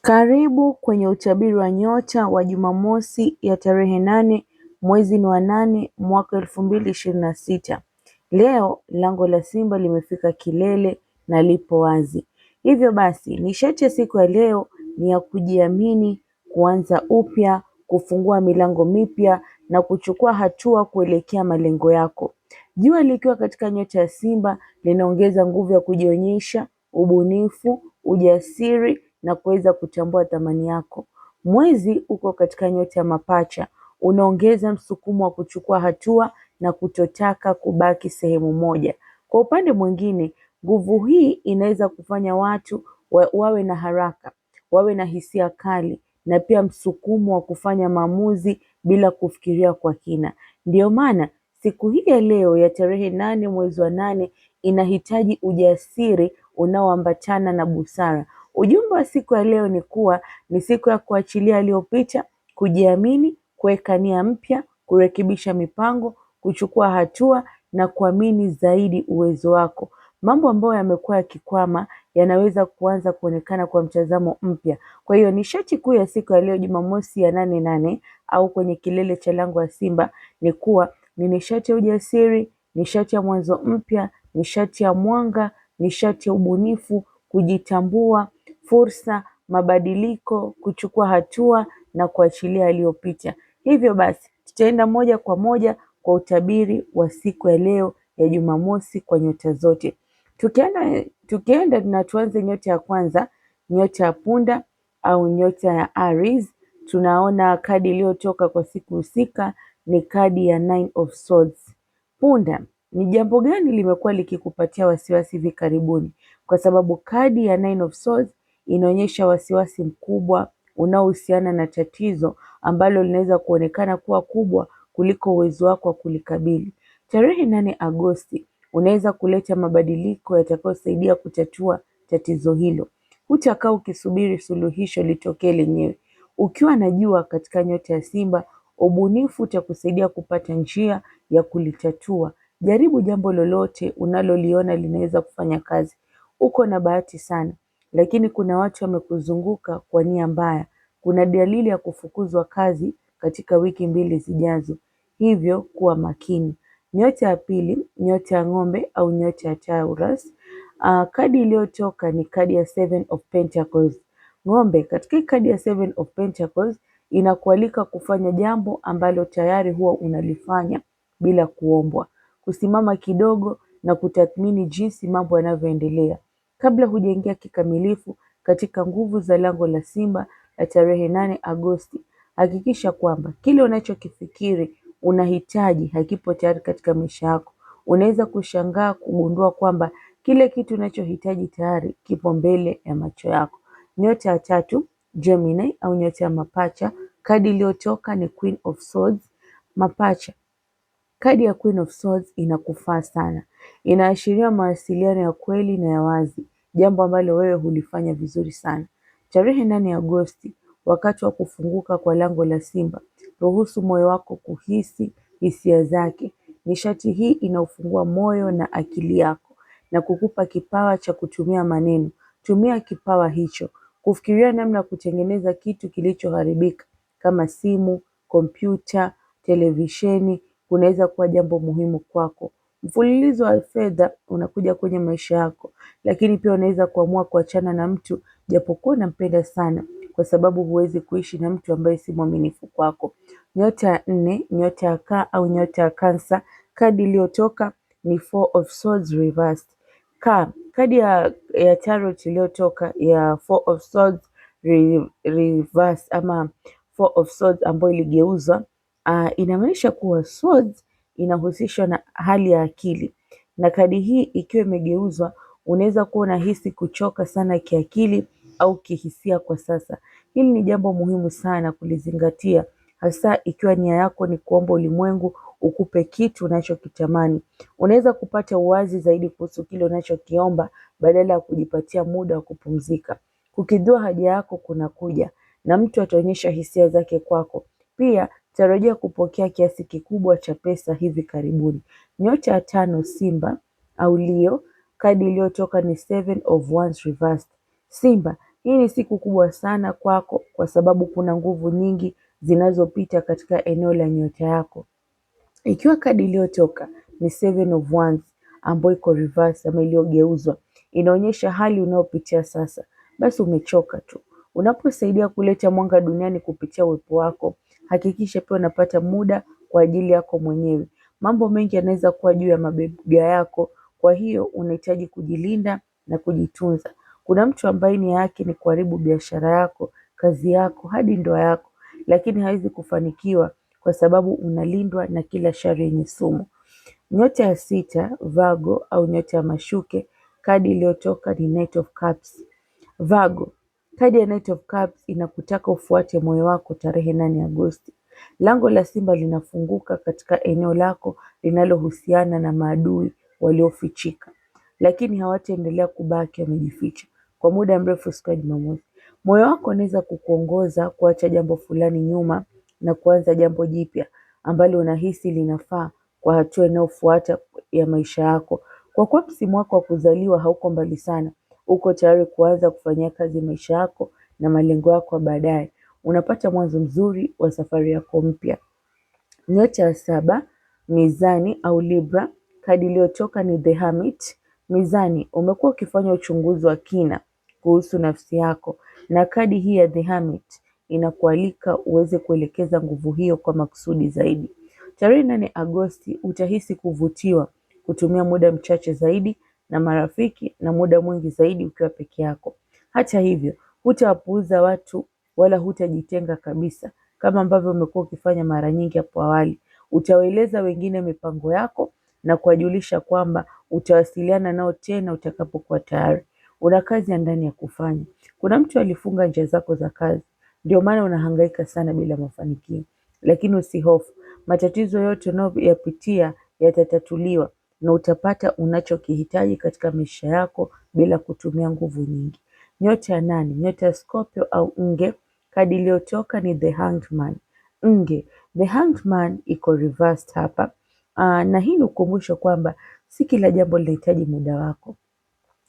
Karibu kwenye utabiri wa nyota wa Jumamosi ya tarehe 8 mwezi wa 8 mwaka 2026. Leo lango la Simba limefika kilele na lipo wazi. Hivyo basi nishati ya siku ya leo ni ya kujiamini, kuanza upya, kufungua milango mipya na kuchukua hatua kuelekea malengo yako. Jua likiwa katika nyota ya Simba linaongeza nguvu ya kujionyesha, ubunifu, ujasiri na kuweza kutambua thamani yako. Mwezi uko katika nyota ya Mapacha, unaongeza msukumo wa kuchukua hatua na kutotaka kubaki sehemu moja. Kwa upande mwingine, nguvu hii inaweza kufanya watu wawe na haraka, wawe na hisia kali na pia msukumo wa kufanya maamuzi bila kufikiria kwa kina. Ndio maana siku hii ya leo ya tarehe 8 mwezi wa 8 inahitaji ujasiri unaoambatana na busara. Ujumbe wa siku ya leo ni kuwa ni siku ya kuachilia yaliyopita, kujiamini, kuweka nia mpya, kurekebisha mipango, kuchukua hatua na kuamini zaidi uwezo wako. Mambo ambayo yamekuwa yakikwama yanaweza kuanza kuonekana kwa mtazamo mpya. Kwa hiyo nishati kuu ya siku ya leo Jumamosi ya 8/8 au kwenye kilele cha lango la Simba ni kuwa ni nishati ya ujasiri, nishati ya mwanzo mpya, nishati ya mwanga, nishati ya ubunifu, kujitambua, fursa, mabadiliko, kuchukua hatua na kuachilia yaliyopita. Hivyo basi tutaenda moja kwa moja kwa utabiri wa siku ya leo ya Jumamosi kwa nyota zote. Tukienda na tuanze nyota ya kwanza, nyota ya punda au nyota ya Aries. Tunaona kadi iliyotoka kwa siku husika ni kadi ya 9 of Swords. Punda, ni jambo gani limekuwa likikupatia wasiwasi hivi karibuni? Kwa sababu kadi ya 9 of Swords inaonyesha wasiwasi mkubwa unaohusiana na tatizo ambalo linaweza kuonekana kuwa kubwa kuliko uwezo wako wa kulikabili. Tarehe 8 Agosti unaweza kuleta mabadiliko yatakayosaidia kutatua tatizo hilo. Hutakaa ukisubiri suluhisho litokee lenyewe. Ukiwa na jua katika nyota ya Simba, ubunifu utakusaidia kupata njia ya kulitatua. Jaribu jambo lolote unaloliona linaweza kufanya kazi. Uko na bahati sana, lakini kuna watu wamekuzunguka kwa nia mbaya. Kuna dalili ya kufukuzwa kazi katika wiki 2 zijazo. Hivyo kuwa makini. Nyota ya pili, nyota ya ng'ombe au nyota ya Taurus. Kadi iliyotoka ni kadi ya 7 of Pentacles. Ng'ombe, katika kadi ya 7 of Pentacles inakualika kufanya jambo ambalo tayari huwa unalifanya bila kuombwa. Kusimama kidogo na kutathmini jinsi mambo yanavyoendelea. Kabla hujaingia kikamilifu katika nguvu za lango la Simba la tarehe 8 Agosti, hakikisha kwamba kile unachokifikiri unahitaji hakipo tayari katika maisha yako. Unaweza kushangaa kugundua kwamba kile kitu unachohitaji tayari kipo mbele ya macho yako. Nyota ya tatu, Gemini au nyota ya Mapacha. Kadi iliyotoka ni Queen of Swords. Mapacha, kadi ya Queen of Swords inakufaa sana. Inaashiria mawasiliano ya kweli na ya wazi, jambo ambalo wewe hulifanya vizuri sana. Tarehe 8 Agosti, wakati wa kufunguka kwa lango la Simba, ruhusu moyo wako kuhisi hisia zake. Nishati hii inaufungua moyo na akili yako na kukupa kipawa cha kutumia maneno. Tumia kipawa hicho kufikiria namna ya kutengeneza kitu kilichoharibika kama simu, kompyuta, televisheni. Kunaweza kuwa jambo muhimu kwako. Mfululizo wa fedha unakuja kwenye maisha yako, lakini pia unaweza kuamua kuachana na mtu japokuwa unampenda sana, kwa sababu huwezi kuishi na mtu ambaye si mwaminifu kwako. Nyota ya 4, nyota ya kaa au nyota ya Cancer. Kadi iliyotoka ni 4 of Swords reversed. Kadi ya tarot iliyotoka ya 4 of Swords reversed ama 4 of Swords ambayo iligeuzwa. Inamaanisha kuwa swords inahusishwa na hali ya akili, na kadi hii ikiwa imegeuzwa unaweza kuwa unahisi kuchoka sana kiakili au kihisia kwa sasa. Hili ni jambo muhimu sana kulizingatia, hasa ikiwa nia yako ni kuomba ulimwengu ukupe kitu unachokitamani. Unaweza kupata uwazi zaidi kuhusu kile unachokiomba badala ya kujipatia muda wa kupumzika. Kukidua haja yako kunakuja na mtu ataonyesha hisia zake kwako. Pia tarajia kupokea kiasi kikubwa cha pesa hivi karibuni. Nyota ya 5 Simba au Leo. Kadi iliyotoka ni 7 of Wands reversed. Simba, Hii ni siku kubwa sana kwako kwa sababu kuna nguvu nyingi zinazopita katika eneo la nyota yako. Ikiwa kadi iliyotoka ni Seven of Wands ambayo iko reverse ama iliyogeuzwa, inaonyesha hali unayopitia sasa, basi umechoka tu. Unaposaidia kuleta mwanga duniani kupitia uwepo wako, hakikisha pia unapata muda kwa ajili yako mwenyewe. Mambo mengi yanaweza kuwa juu ya mabega yako, kwa hiyo unahitaji kujilinda na kujitunza. Kuna mtu ambaye nia yake ni kuharibu biashara yako, kazi yako, hadi ndoa yako, lakini hawezi kufanikiwa kwa sababu unalindwa na kila shari yenye sumu. Nyota ya 6, Virgo au nyota ya mashuke, kadi iliyotoka ni Knight of Cups. Virgo, kadi ya Knight of Cups inakutaka ufuate moyo wako tarehe 8 Agosti. Lango la simba linafunguka katika eneo lako linalohusiana na maadui waliofichika, lakini hawataendelea kubaki wamejificha kwa muda mrefu siku ya Jumamosi. Moyo wako unaweza kukuongoza kuacha jambo fulani nyuma na kuanza jambo jipya ambalo unahisi linafaa kwa hatua inayofuata ya maisha yako. Kwa kuwa msimu wako wa kuzaliwa hauko mbali sana, uko tayari kuanza kufanyia kazi maisha yako na malengo yako baadaye. Unapata mwanzo mzuri wa safari yako mpya. Nyota ya 7, Mizani au Libra, kadi iliyotoka ni The Hermit. Mizani, umekuwa ukifanya uchunguzi wa kina kuhusu nafsi yako, na kadi hii ya The Hermit inakualika uweze kuelekeza nguvu hiyo kwa makusudi zaidi. Tarehe 8 Agosti utahisi kuvutiwa kutumia muda mchache zaidi na marafiki na muda mwingi zaidi ukiwa peke yako. Hata hivyo, hutawapuuza watu wala hutajitenga kabisa kama ambavyo umekuwa ukifanya mara nyingi hapo awali. Utawaeleza wengine mipango yako na kuwajulisha kwamba utawasiliana nao tena utakapokuwa tayari. Una kazi ya ndani ya kufanya. Kuna mtu alifunga njia zako za kazi, ndio maana unahangaika sana bila mafanikio. Lakini usihofu, matatizo yote unayoyapitia yatatatuliwa na utapata unachokihitaji katika maisha yako bila kutumia nguvu nyingi. Nyota ya 8, nyota ya Scorpio au Nge, kadi iliyotoka ni The Hanged Man. Nge, The Hanged Man iko reversed hapa. Na hii ni ukumbusho kwamba si kila jambo linahitaji muda wako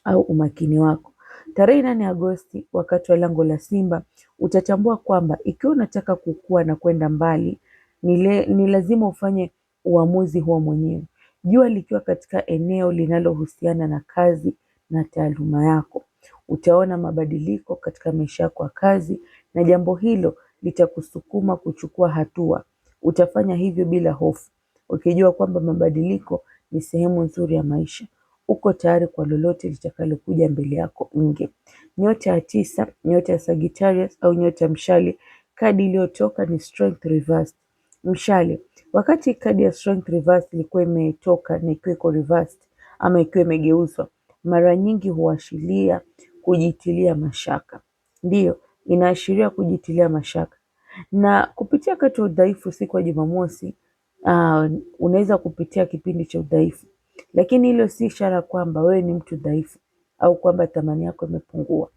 au umakini wako. Tarehe 8 Agosti, wakati wa lango la simba, utatambua kwamba ikiwa unataka kukua na kwenda mbali, ni lazima ufanye uamuzi huo mwenyewe. Jua likiwa katika eneo linalohusiana na kazi na taaluma yako, utaona mabadiliko katika maisha yako ya kazi, na jambo hilo litakusukuma kuchukua hatua. Utafanya hivyo bila hofu, ukijua kwamba mabadiliko ni sehemu nzuri ya maisha. Uko tayari kwa lolote litakalokuja mbele yako Nge. Nyota ya 9, nyota ya Sagittarius au nyota ya Mshale, kadi iliyotoka ni Strength Reversed. Mshale, wakati kadi ya Strength Reversed ilikuwa imetoka na ikiwa iko reversed ama ikiwa imegeuzwa, mara nyingi huashiria kujitilia mashaka. Ndiyo, inaashiria kujitilia mashaka. Na kupitia wakati wa udhaifu siku ya Jumamosi, unaweza kupitia kipindi cha udhaifu. Lakini hilo si ishara kwamba wewe ni mtu dhaifu au kwamba thamani yako imepungua.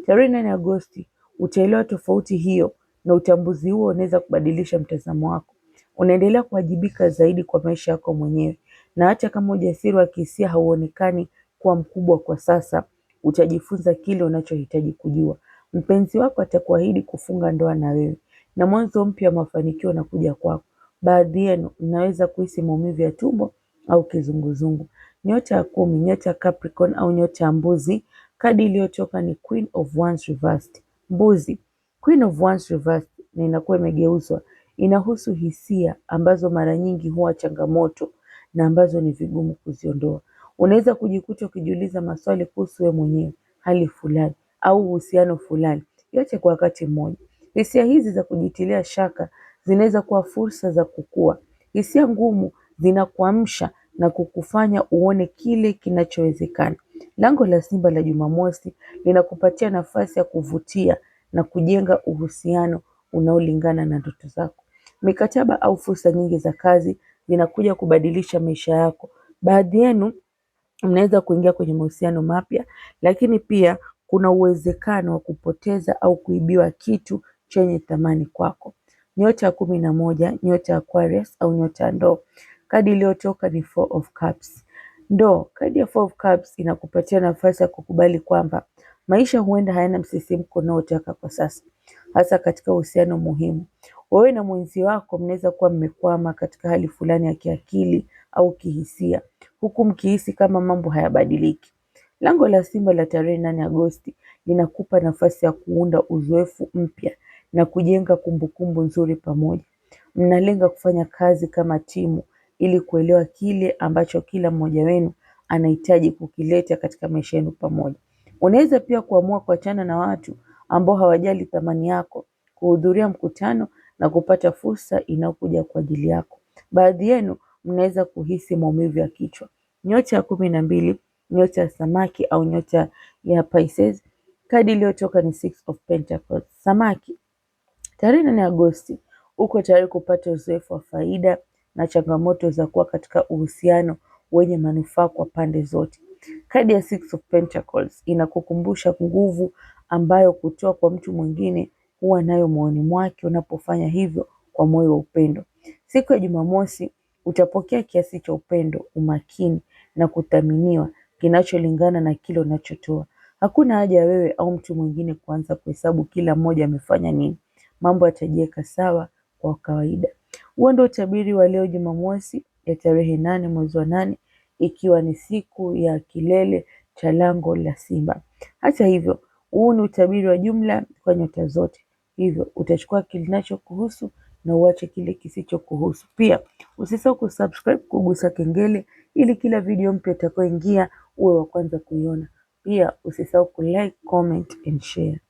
Tarehe 8 Agosti utaelewa tofauti hiyo, na utambuzi huo unaweza kubadilisha mtazamo wako. Unaendelea kuwajibika zaidi kwa maisha yako mwenyewe, na hata kama ujasiri wa kihisia hauonekani kuwa mkubwa kwa sasa, utajifunza kile unachohitaji kujua. Mpenzi wako atakuahidi kufunga ndoa na wewe, na mwanzo mpya wa mafanikio unakuja kwako. Baadhi yenu mnaweza kuhisi maumivu ya tumbo au kizunguzungu. Nyota ya 10, nyota ya Capricorn au nyota ya Mbuzi, kadi iliyotoka ni Queen of Wands reversed. Mbuzi, Queen of Wands reversed na inakuwa imegeuzwa, inahusu hisia ambazo mara nyingi huwa changamoto na ambazo ni vigumu kuziondoa. Unaweza kujikuta ukijiuliza maswali kuhusu wewe mwenyewe, hali fulani au uhusiano fulani, yote kwa wakati mmoja. Hisia hizi za kujitilia shaka zinaweza kuwa fursa za kukua. Hisia ngumu zinakuamsha na kukufanya uone kile kinachowezekana. Lango la simba la Jumamosi linakupatia nafasi ya kuvutia na kujenga uhusiano unaolingana na ndoto zako. Mikataba au fursa nyingi za kazi zinakuja kubadilisha maisha yako. Baadhi yenu mnaweza kuingia kwenye mahusiano mapya, lakini pia kuna uwezekano wa kupoteza au kuibiwa kitu chenye thamani kwako. Nyota ya 11, nyota ya Aquarius au nyota ya Ndoo, kadi iliyotoka ni Four of Cups. Ndoo, kadi ya Four of Cups inakupatia nafasi ya kukubali kwamba Maisha huenda hayana msisimko unaotaka kwa sasa, hasa katika uhusiano muhimu. Wewe na mwenzi wako mnaweza kuwa mmekwama katika hali fulani ya kiakili au kihisia, huku mkihisi kama mambo hayabadiliki. Lango la Simba la tarehe 8 Agosti linakupa nafasi ya kuunda uzoefu mpya na kujenga kumbukumbu nzuri pamoja. Mnalenga kufanya kazi kama timu ili kuelewa kile ambacho kila mmoja wenu anahitaji kukileta katika maisha yenu pamoja. Unaweza pia kuamua kuachana na watu ambao hawajali thamani yako, kuhudhuria mkutano na kupata fursa inayokuja kwa ajili yako. Baadhi yenu mnaweza kuhisi maumivu ya kichwa. Nyota ya 12, nyota ya samaki au nyota ya Pisces. Kadi iliyotoka ni Six of Pentacles. Samaki, tarehe 8 Agosti, uko tayari kupata uzoefu wa faida na changamoto za kuwa katika uhusiano wenye manufaa kwa pande zote. Kadi ya Six of Pentacles inakukumbusha nguvu ambayo kutoa kwa mtu mwingine huwa nayo moyoni mwake unapofanya hivyo kwa moyo wa upendo. Siku ya Jumamosi utapokea kiasi cha upendo, umakini na kuthaminiwa kinacholingana na kile unachotoa. Hakuna haja ya wewe au mtu mwingine kuanza kuhesabu kila mmoja amefanya nini. Mambo yatajiweka sawa kwa kawaida. Huo ndio utabiri wa leo Jumamosi ya tarehe 8 mwezi wa 8, ikiwa ni siku ya kilele cha lango la Simba. Hata hivyo, huu ni utabiri wa jumla kwa nyota zote. Hivyo utachukua kinachokuhusu na uache kile kisichokuhusu. Pia usisahau kusubscribe, kugusa kengele ili kila video mpya itakayoingia uwe wa kwanza kuiona. Pia usisahau kulike, comment and share.